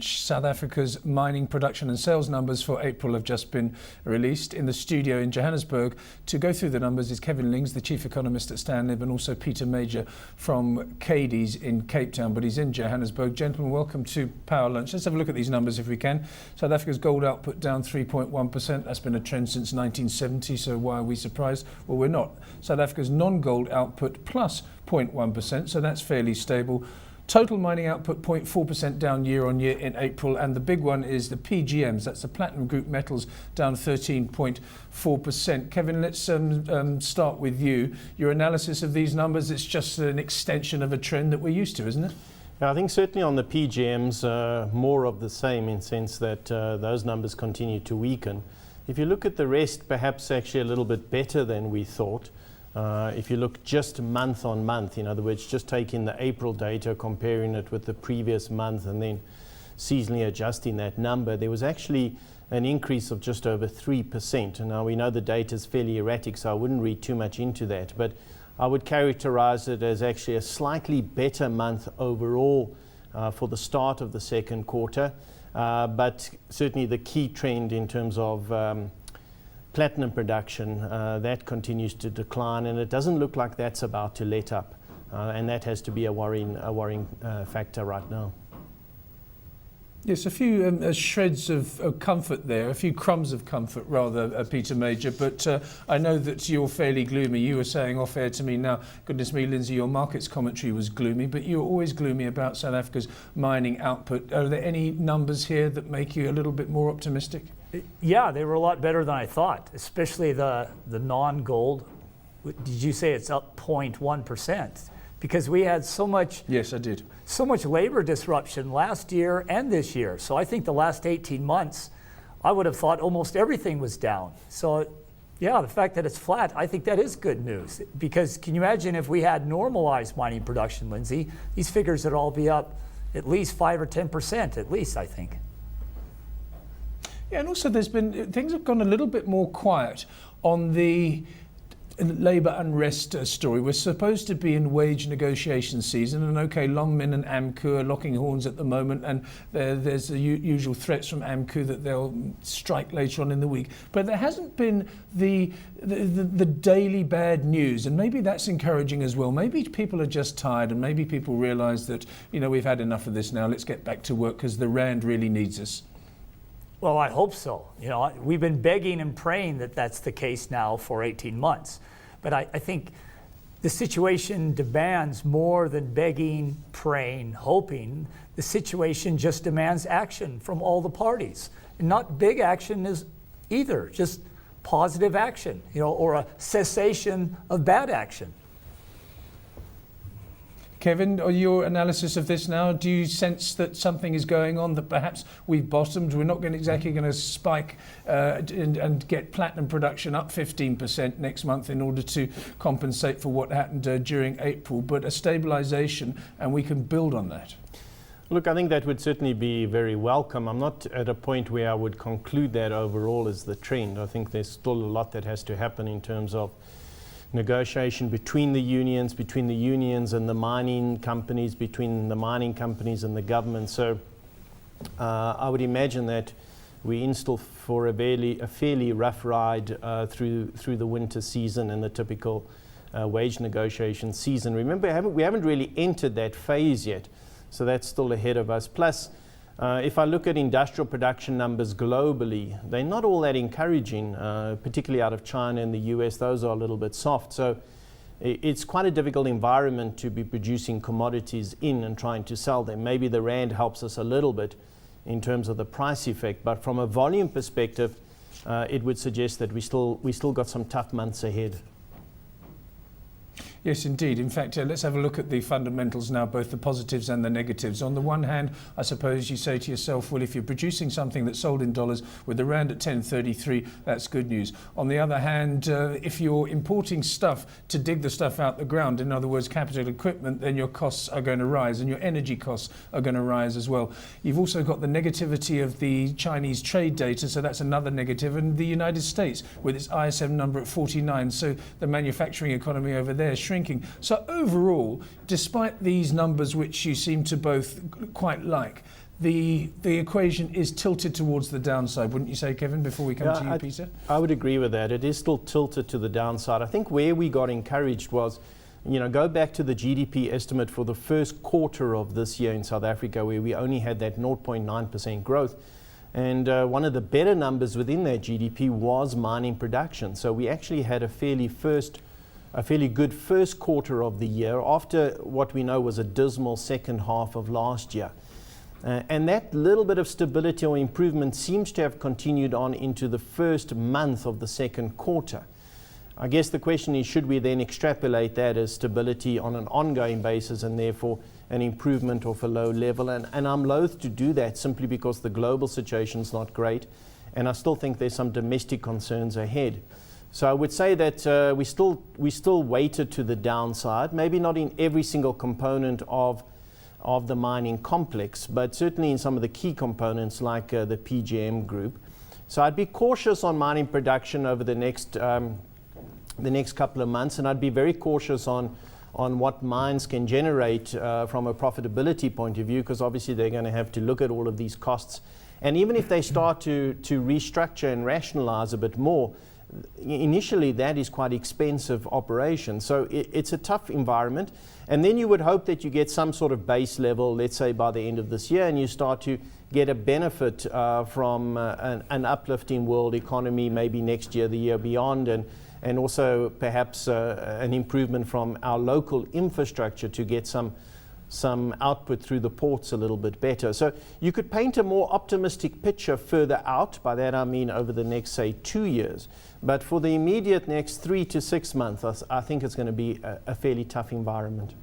South Africa's mining production and sales numbers for April have just been released. In the studio in Johannesburg to go through the numbers is Kevin Lings, the chief economist at Stanlib, and also Peter Major from Cadies in Cape Town, but he's in Johannesburg. Gentlemen, welcome to Power Lunch. Let's have a look at these numbers if we can. South Africa's gold output down 3.1%. That's been a trend since 1970, so why are we surprised? Well, we're not. South Africa's non-gold output plus 0.1%, so that's fairly stable. Total mining output 0.4% down year on year in April, and the big one is the PGMs, that's the platinum group metals, down 13.4%. Kevin, let's start with you. Your analysis of these numbers, it's just an extension of a trend that we're used to, isn't it? Yeah, I think certainly on the PGMs, more of the same in the sense that those numbers continue to weaken. If you look at the rest, perhaps actually a little bit better than we thought. If you look just month on month, in other words, just taking the April data, comparing it with the previous month and then seasonally adjusting that number, there was actually an increase of just over 3%. And now we know the data is fairly erratic, so I wouldn't read too much into that. But I would characterize it as actually a slightly better month overall for the start of the second quarter. But certainly the key trend in terms of platinum production, that continues to decline, and it doesn't look like that's about to let up, and that has to be a worrying factor right now. Yes, a few shreds of comfort there, a few crumbs of comfort rather, Peter Major, but I know that you're fairly gloomy. You were saying off air to me now, goodness me, Lindsay, your markets commentary was gloomy, but you're always gloomy about South Africa's mining output. Are there any numbers here that make you a little bit more optimistic? Yeah, they were a lot better than I thought, especially the non-gold. Did you say it's up 0.1%? Because we had so much. Yes, I did. So much labor disruption last year and this year. So I think the last 18 months, I would have thought almost everything was down. So yeah, the fact that it's flat, I think that is good news. Because can you imagine if we had normalized mining production, Lindsay, these figures would all be up at least 5 or 10%, at least, I think. Yeah, and also things have gone a little bit more quiet on the labour unrest story. We're supposed to be in wage negotiation season, and okay, Longmin and AMCU are locking horns at the moment, and there's the usual threats from AMCU that they'll strike later on in the week. But there hasn't been the daily bad news, and maybe that's encouraging as well. Maybe people are just tired, and maybe people realise that, you know, we've had enough of this now. Let's get back to work because the rand really needs us. Well, I hope so. You know, we've been begging and praying that that's the case now for 18 months. But I think the situation demands more than begging, praying, hoping. The situation just demands action from all the parties. And not big action is either, just positive action, you know, or a cessation of bad action. Kevin, your analysis of this now, do you sense that something is going on, that perhaps we've bottomed? We're not exactly going to spike and get platinum production up 15% next month in order to compensate for what happened during April, but a stabilisation, and we can build on that. Look, I think that would certainly be very welcome. I'm not at a point where I would conclude that overall is the trend. I think there's still a lot that has to happen in terms of negotiation between the unions and the mining companies, between the mining companies and the government. So I would imagine that we in store for a fairly rough ride through the winter season and the typical wage negotiation season. Remember, we haven't really entered that phase yet, so that's still ahead of us. Plus, if I look at industrial production numbers globally, they're not all that encouraging, particularly out of China and the US. Those are a little bit soft. So it's quite a difficult environment to be producing commodities in and trying to sell them. Maybe the rand helps us a little bit in terms of the price effect, but from a volume perspective, it would suggest that we still got some tough months ahead. Yes, indeed. In fact, let's have a look at the fundamentals now, both the positives and the negatives. On the one hand, I suppose you say to yourself, well, if you're producing something that's sold in dollars with the rand at 10.33, that's good news. On the other hand, if you're importing stuff to dig the stuff out the ground, in other words, capital equipment, then your costs are going to rise and your energy costs are going to rise as well. You've also got the negativity of the Chinese trade data, so that's another negative, and the United States with its ISM number at 49, so the manufacturing economy over there is shrinking. So overall, despite these numbers which you seem to both quite like, the equation is tilted towards the downside, wouldn't you say, Kevin, before we come to you, Peter? I would agree with that. It is still tilted to the downside. I think where we got encouraged was, go back to the GDP estimate for the first quarter of this year in South Africa, where we only had that 0.9% growth. And one of the better numbers within that GDP was mining production. So we actually had a fairly good first quarter of the year after what we know was a dismal second half of last year. And that little bit of stability or improvement seems to have continued on into the first month of the second quarter. I guess the question is, should we then extrapolate that as stability on an ongoing basis and therefore an improvement off a low level? And I'm loath to do that simply because the global situation is not great, and I still think there's some domestic concerns ahead. So I would say that we still weighted to the downside, maybe not in every single component of the mining complex, but certainly in some of the key components like the PGM group. So I'd be cautious on mining production over the next couple of months, and I'd be very cautious on what mines can generate from a profitability point of view, because obviously they're going to have to look at all of these costs. And even if they start to restructure and rationalize a bit more, initially that is quite expensive operation. So it's a tough environment. And then you would hope that you get some sort of base level, let's say by the end of this year, and you start to get a benefit from an uplift in world economy, maybe next year, the year beyond, and also perhaps an improvement from our local infrastructure to get some output through the ports a little bit better. So you could paint a more optimistic picture further out. By that I mean over the next, say, 2 years. But for the immediate next 3 to 6 months, I think it's going to be a fairly tough environment.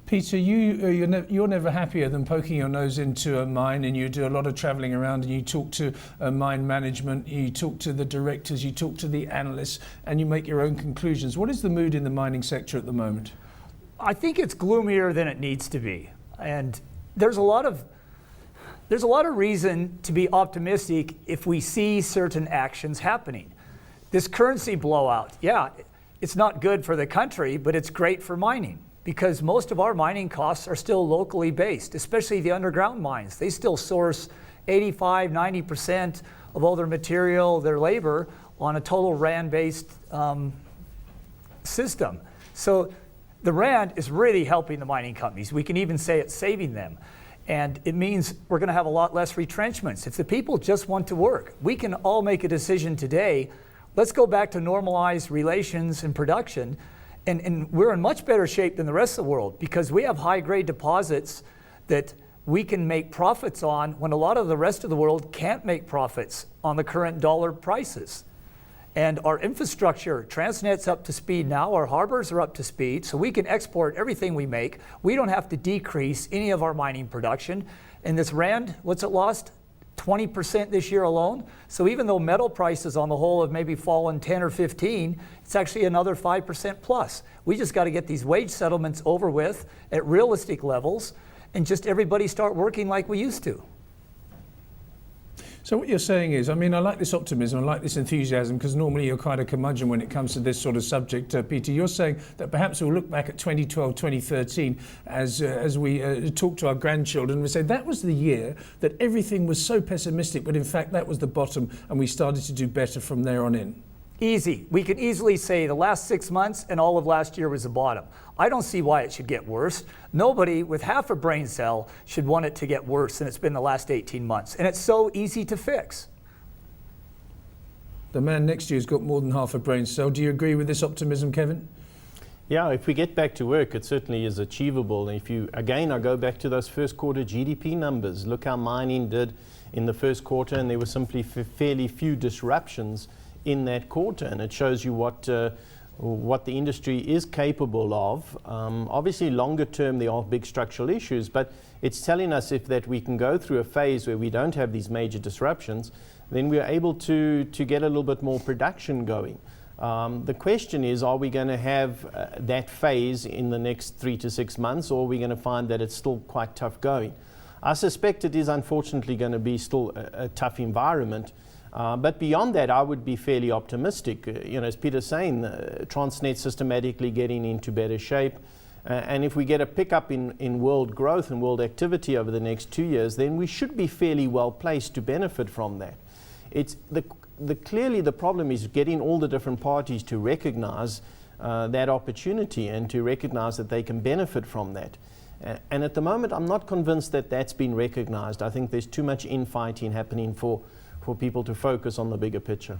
Peter, you're never happier than poking your nose into a mine, and you do a lot of travelling around, and you talk to mine management, you talk to the directors, you talk to the analysts, and you make your own conclusions. What is the mood in the mining sector at the moment? I think it's gloomier than it needs to be, and there's a lot of reason to be optimistic if we see certain actions happening. This currency blowout, yeah, it's not good for the country, but it's great for mining, because most of our mining costs are still locally based, especially the underground mines. They still source 85, 90% of all their material, their labor, on a total rand-based system. So the rand is really helping the mining companies. We can even say it's saving them. And it means we're going to have a lot less retrenchments. If the people just want to work, we can all make a decision today. Let's go back to normalized relations and production. And we're in much better shape than the rest of the world, because we have high-grade deposits that we can make profits on when a lot of the rest of the world can't make profits on the current dollar prices. And our infrastructure, Transnet's up to speed now, our harbors are up to speed, so we can export everything we make. We don't have to decrease any of our mining production. And this rand, what's it lost? 20% this year alone. So even though metal prices on the whole have maybe fallen 10 or 15, it's actually another 5% plus. We just got to get these wage settlements over with at realistic levels, and just everybody start working like we used to. So what you're saying is, I like this optimism, I like this enthusiasm, because normally you're quite a curmudgeon when it comes to this sort of subject, Peter. You're saying that perhaps we'll look back at 2012, 2013 as we talk to our grandchildren, we say that was the year that everything was so pessimistic, but in fact that was the bottom, and we started to do better from there on in. Easy. We can easily say the last 6 months and all of last year was the bottom. I don't see why it should get worse. Nobody with half a brain cell should want it to get worse than it's been the last 18 months. And it's so easy to fix. The man next to you has got more than half a brain cell. Do you agree with this optimism, Kevin? Yeah, if we get back to work, it certainly is achievable. If you, again, I go back to those first quarter GDP numbers. Look how mining did in the first quarter, and there were simply fairly few disruptions in that quarter, and it shows you what the industry is capable of. Obviously, longer term, there are big structural issues, but it's telling us that we can go through a phase where we don't have these major disruptions, then we're able to get a little bit more production going. The question is, are we going to have that phase in the next 3 to 6 months, or are we going to find that it's still quite tough going? I suspect it is unfortunately going to be still a tough environment. But beyond that, I would be fairly optimistic. As Peter's saying, Transnet systematically getting into better shape. And if we get a pickup in world growth and world activity over the next 2 years, then we should be fairly well placed to benefit from that. It's clearly the problem is getting all the different parties to recognize that opportunity and to recognize that they can benefit from that. And at the moment, I'm not convinced that that's been recognized. I think there's too much infighting happening for people to focus on the bigger picture.